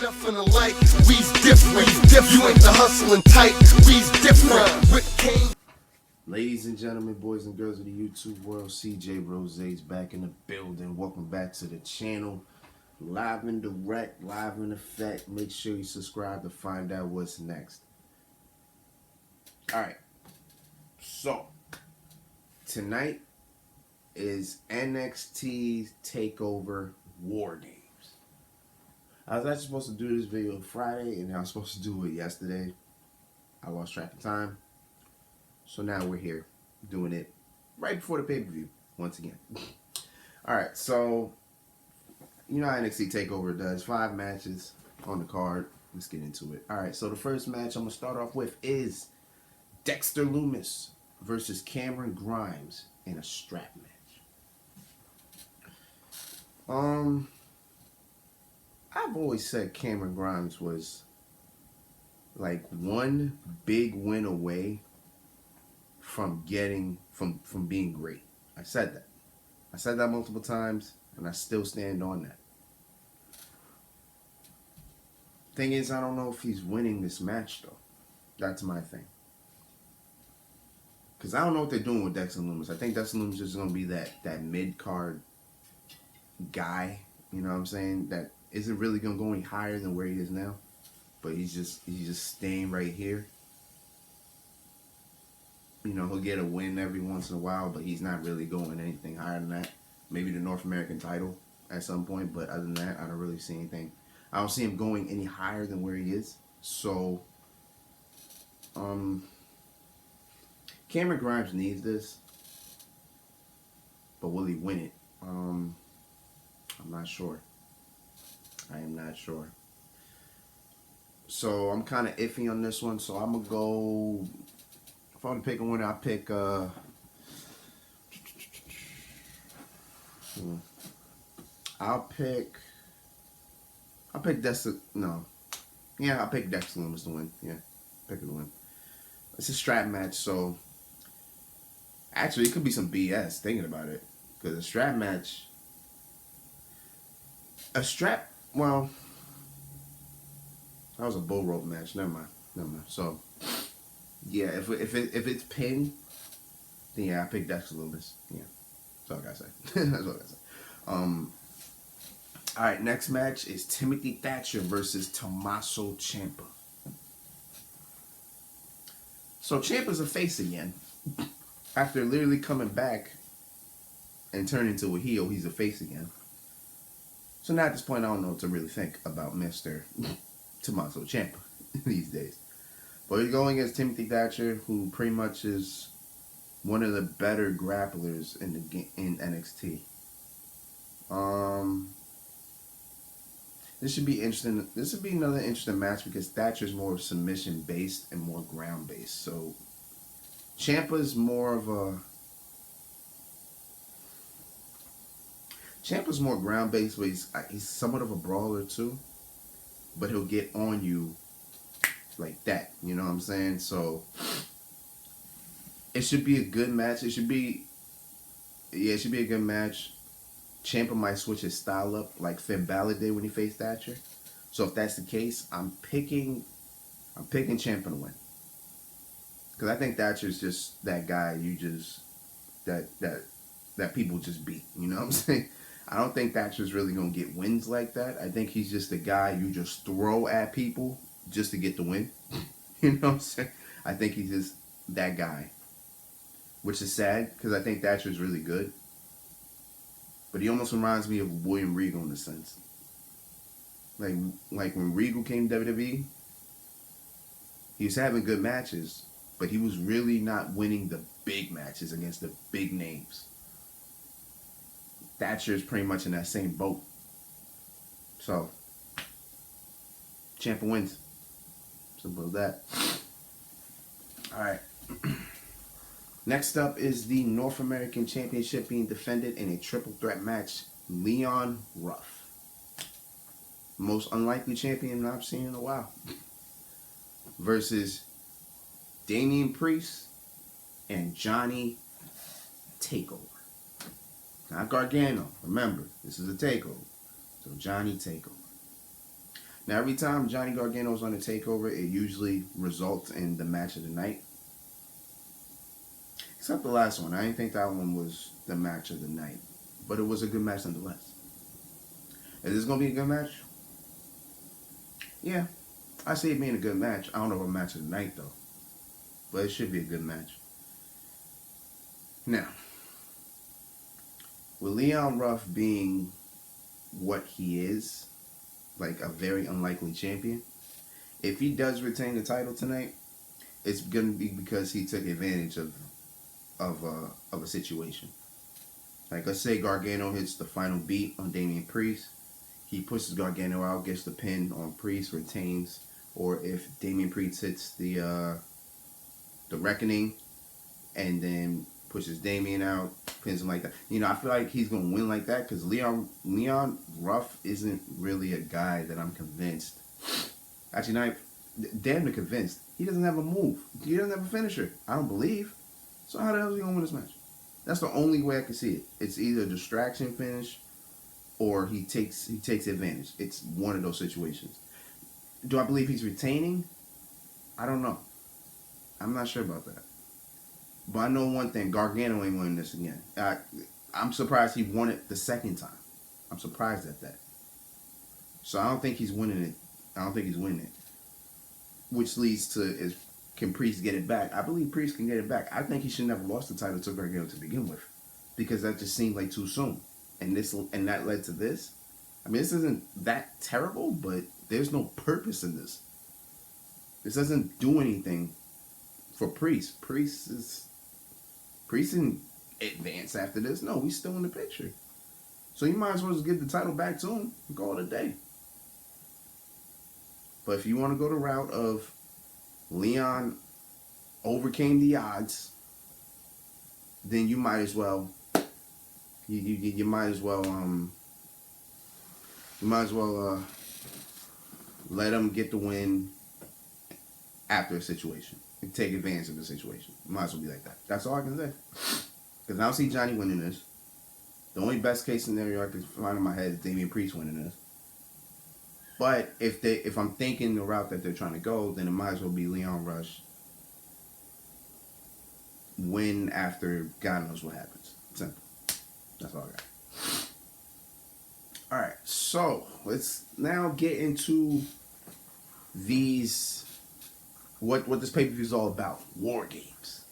nothing alike. We's different. You ain't the hustling type. We's different. Ladies and gentlemen, boys and girls of the YouTube world, CJ Rose's back in the building. Welcome back to the channel. Live and direct, live in effect. Make sure you subscribe to find out what's next. Alright. So, tonight is NXT Takeover Wargames. I was actually supposed to do this video Friday, and I was supposed to do it yesterday. I lost track of time. So now we're here doing it right before the pay-per-view once again. Alright, so you know how NXT Takeover does. 5 matches on the card. Let's get into it. Alright, so the first match I'm going to start off with is Dexter Lumis versus Cameron Grimes in a strap match. I've always said Cameron Grimes was like one big win away from being great. I said that. I said that multiple times, and I still stand on that. Thing is, I don't know if he's winning this match, though. That's my thing. Because I don't know what they're doing with Dexter Lumis. I think Dexter Lumis is going to be that mid-card guy, you know what I'm saying, that isn't really going to go any higher than where he is now. But he's just staying right here. You know, he'll get a win every once in a while, but he's not really going anything higher than that. Maybe the North American title at some point, but other than that, I don't really see anything. I don't see him going any higher than where he is. So, Cameron Grimes needs this, but will he win it? I'm not sure. I am not sure. So, I'm kind of iffy on this one, so I'm going to go... If I want to pick a winner, I'll pick Dexter. No. Yeah, I'll pick Dexter Lumis to win. Yeah, pick it to win. It's a strap match, so actually it could be some BS thinking about it. Because well, that was a bull rope match. Never mind. So yeah, if it's pinned, then yeah, I pick Dexter Lumis. Yeah, that's all I gotta say. That's all I gotta say. All right, next match is Timothy Thatcher versus Tommaso Ciampa. So Ciampa's a face again. After literally coming back and turning into a heel, he's a face again. So now at this point, I don't know what to really think about Mr. Tommaso Ciampa these days. But he's going against Timothy Thatcher, who pretty much is one of the better grapplers in NXT. This should be interesting. This would be another interesting match because Thatcher's more submission based and more ground based. So Ciampa's more ground based, but he's somewhat of a brawler too. But he'll get on you like that, you know what I'm saying? So it should be a good match. It should be a good match. Ciampa might switch his style up like Finn Balor did when he faced Thatcher. So if that's the case, I'm picking Ciampa to win. Because I think Thatcher's just that guy that people just beat. You know what I'm saying? I don't think Thatcher's really gonna get wins like that. I think he's just a guy you just throw at people just to get the win. You know what I'm saying? I think he's just that guy. Which is sad, because I think Thatcher's really good. But he almost reminds me of William Regal in a sense. Like when Regal came to WWE, he was having good matches, but he was really not winning the big matches against the big names. Thatcher is pretty much in that same boat. So, Ciampa wins. Simple as that. Alright. Next up is the North American Championship being defended in a triple threat match. Leon Ruff. Most unlikely champion I've seen in a while. Versus Damien Priest and Johnny Takeover. Not Gargano. Remember, this is a takeover. So Johnny Takeover. Now, every time Johnny Gargano's on the takeover, it usually results in the match of the night. Except the last one. I didn't think that one was the match of the night. But it was a good match nonetheless. Is this going to be a good match? Yeah. I see it being a good match. I don't know what match of the night, though. But it should be a good match. Now, with Leon Ruff being what he is, like a very unlikely champion, if he does retain the title tonight, it's going to be because he took advantage of a situation. Like, let's say Gargano hits the final beat on Damien Priest. He pushes Gargano out, gets the pin on Priest, retains. Or if Damien Priest hits the Reckoning and then pushes Damien out, pins him like that. You know, I feel like he's going to win like that because Leon Ruff isn't really a guy that I'm convinced. Actually, not damn near convinced. He doesn't have a move. He doesn't have a finisher. I don't believe. So how the hell is he going to win this match? That's the only way I can see it. It's either a distraction finish or he takes advantage. It's one of those situations. Do I believe he's retaining? I don't know. I'm not sure about that. But I know one thing. Gargano ain't winning this again. I'm surprised he won it the second time. I'm surprised at that. So I don't think he's winning it. Which leads to, can Priest get it back? I believe Priest can get it back. I think he should never lost the title to Gargano to begin with. Because that just seemed like too soon. And that led to this. I mean, this isn't that terrible, but there's no purpose in this. This doesn't do anything for Priest. Priest didn't advance after this. No, he's still in the picture. So you might as well just give the title back to him and call it a day. But if you want to go the route of Leon overcame the odds, then you might as well you might as well let him get the win after a situation. And take advantage of the situation. Might as well be like that. That's all I can say. Because I don't see Johnny winning this. The only best case scenario I can find in my head is Damien Priest winning this. But if I'm thinking the route that they're trying to go, then it might as well be Leon Rush win after God knows what happens. Simple. That's all I got. Alright, so let's now get into what this pay-per-view is all about. War Games.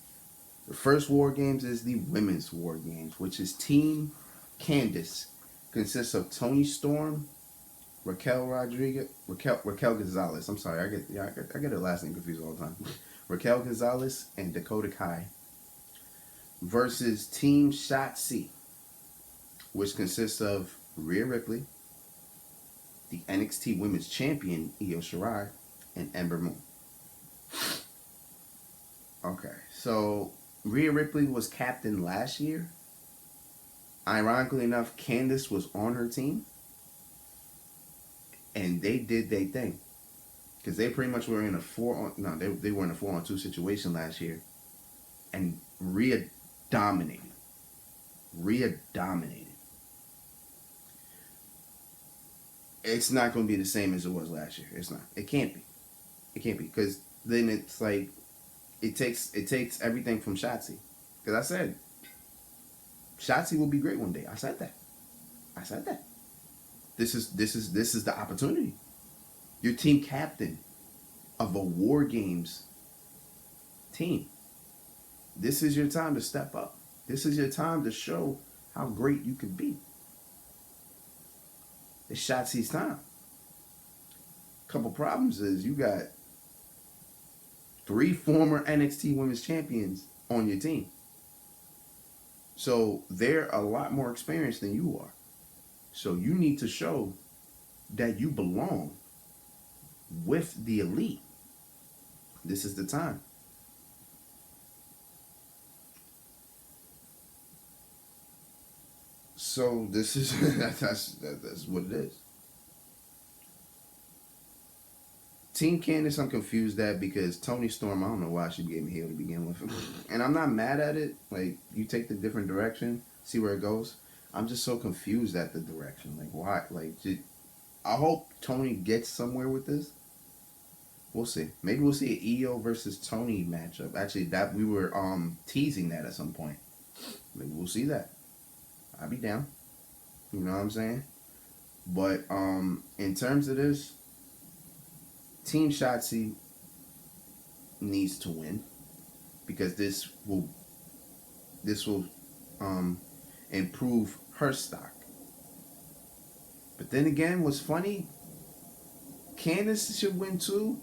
The first War Games is the Women's War Games, which is Team Candice. Consists of Toni Storm, Raquel Gonzalez. I'm sorry, I get her last name confused all the time. Raquel Gonzalez and Dakota Kai versus Team Shotzi, which consists of Rhea Ripley, the NXT Women's Champion Io Shirai, and Ember Moon. Okay, so Rhea Ripley was captain last year. Ironically enough, Candice was on her team. And they did their thing. Because they pretty much were in a 4-on-2 situation last year. And Rhea dominated. It's not going to be the same as it was last year. It's not. It can't be. Because then it's like, it takes everything from Shotzi. Because I said, Shotzi will be great one day. I said that. This is the opportunity. You're team captain of a War Games team. This is your time to step up. This is your time to show how great you can be. It's Shotzi's time. Couple problems is you got 3 former NXT Women's Champions on your team. So they're a lot more experienced than you are. So you need to show that you belong with the elite. This is the time. So this is that's what it is. Team Candice, I'm confused at because Toni Storm, I don't know why she gave me heel to begin with. And I'm not mad at it. Like, you take the different direction, see where it goes. I'm just so confused at the direction. Like, why? Like, I hope Tony gets somewhere with this. We'll see. Maybe we'll see an Io versus Tony matchup. Actually, that we were teasing that at some point. Maybe we'll see that. I'll be down. You know what I'm saying? But in terms of this, Team Shotzi needs to win because this will improve her stock. But then again, what's funny, Candice should win too,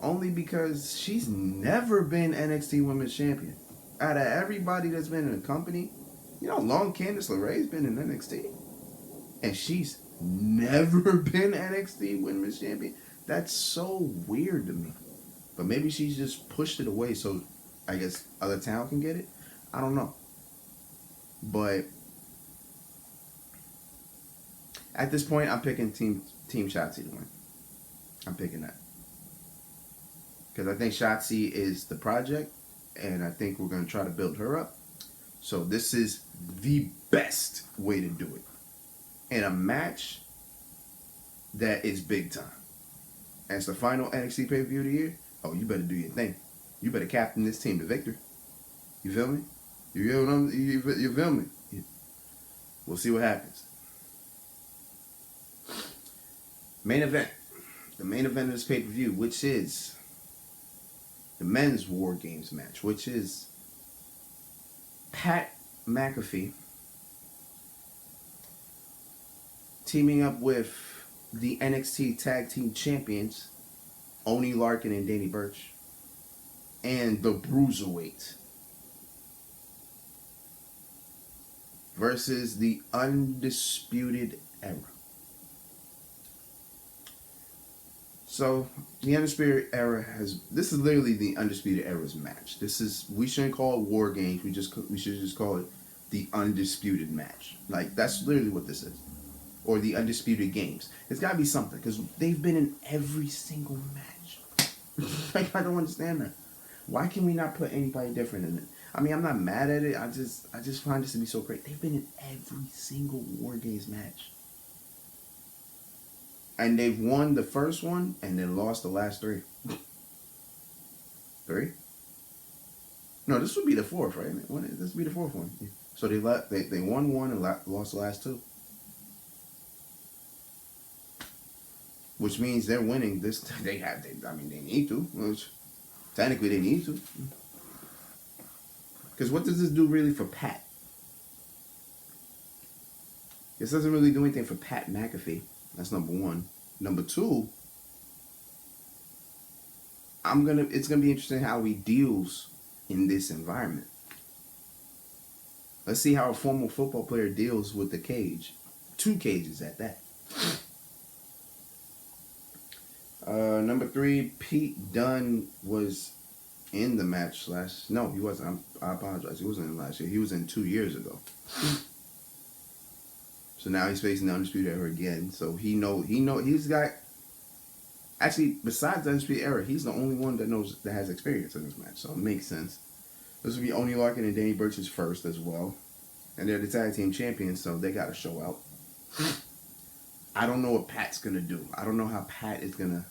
only because she's never been NXT Women's Champion. Out of everybody that's been in the company, you know how long Candice LeRae's been in NXT? And she's never been NXT Women's Champion? That's so weird to me. But maybe she's just pushed it away so I guess other talent can get it. I don't know. But at this point, I'm picking Team Shotzi to win. I'm picking that. Because I think Shotzi is the project, and I think we're going to try to build her up. So this is the best way to do it. In a match that is big time. And it's the final NXT pay-per-view of the year. Oh, you better do your thing. You better captain this team to victory. You feel me? You feel me? We'll see what happens. Main event. The main event of this pay-per-view, which is the men's War Games match, which is Pat McAfee teaming up with the NXT Tag Team Champions, Oney Larkin and Danny Burch, and the Bruiserweight versus the Undisputed Era. So the Undisputed Era this is literally the Undisputed Era's match. We shouldn't call it War Games. We should just call it the Undisputed match. Like, that's literally what this is. Or the Undisputed Games. It's got to be something, because they've been in every single match. Like, I don't understand that. Why can we not put anybody different in it? I mean, I'm not mad at it. I just find this to be so great. They've been in every single War Games match. And they've won the first one and then lost the last three. 3? No, this would be the fourth, right? This would be the fourth one. So they won one and lost the last 2. Which means they're winning this. They need to. Which, technically, they need to. Because what does this do really for Pat? This doesn't really do anything for Pat McAfee. That's number 1. Number 2, it's gonna be interesting how he deals in this environment. Let's see how a former football player deals with the cage. 2 cages at that. Number 3, Pete Dunne was in the match No, he wasn't. I apologize. He wasn't in last year. He was in 2 years ago. So now he's facing the Undisputed Era again. So he's got, actually, besides the Undisputed Era, he's the only one that has experience in this match. So it makes sense. This will be Oney Larkin and Danny Burch's first as well. And they're the tag team champions, so they got to show out. I don't know what Pat's going to do. I don't know how Pat is going to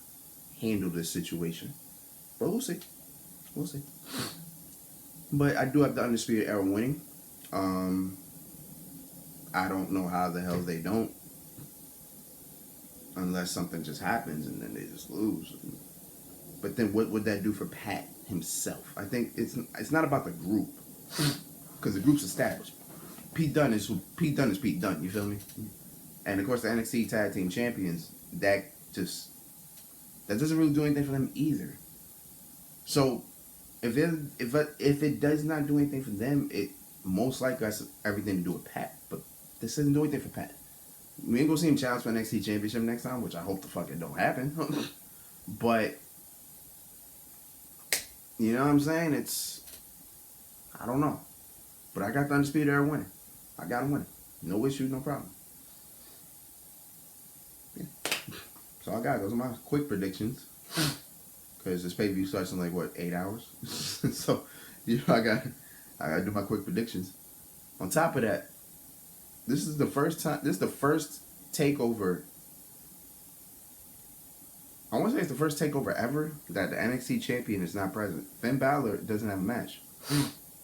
handle this situation. But we'll see. We'll see. But I do have the Undisputed Era winning. I don't know how the hell they don't. Unless something just happens and then they just lose. But then what would that do for Pat himself? I think it's not about the group. Because the group's established. Pete Dunne is Pete Dunne, you feel me? And of course the NXT Tag Team Champions, that doesn't really do anything for them either. So if it does not do anything for them, it most likely has everything to do with Pat. But this doesn't do anything for Pat. We ain't gonna see him challenge for NXT Championship next time, which I hope the fuck it don't happen. But you know what I'm saying? I don't know. But I got the Undisputed Era winning. I got him winning. No issue, no problem. Yeah. So I got those are my quick predictions. Because this pay-per-view starts in 8 hours? So, I gotta do my quick predictions. On top of that, this is the first takeover I want to say it's the first takeover ever that the NXT champion is not present. Finn Balor doesn't have a match.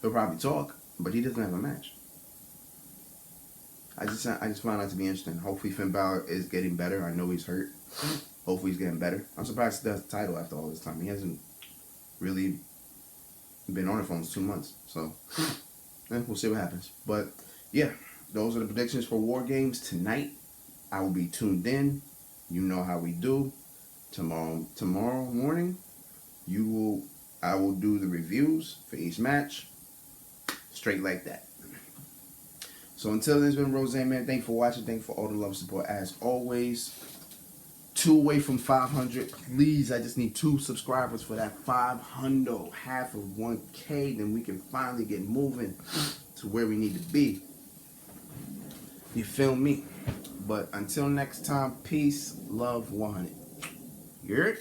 He'll probably talk, but he doesn't have a match. I just found that to be interesting. Hopefully Finn Balor is getting better. I know he's hurt. Hopefully he's getting better. I'm surprised he does the title after all this time. He hasn't really been on it for almost 2 months. So we'll see what happens. But yeah, those are the predictions for War Games tonight. I will be tuned in. You know how we do. Tomorrow morning, I will do the reviews for each match. Straight like that. So until then, it's been Roseanne, man. Thank you for watching. Thank you for all the love and support as always. 2 away from 500. Please, I just need 2 subscribers for that 500, half of 1K. Then we can finally get moving to where we need to be. You feel me? But until next time, peace, love, 100. You heard?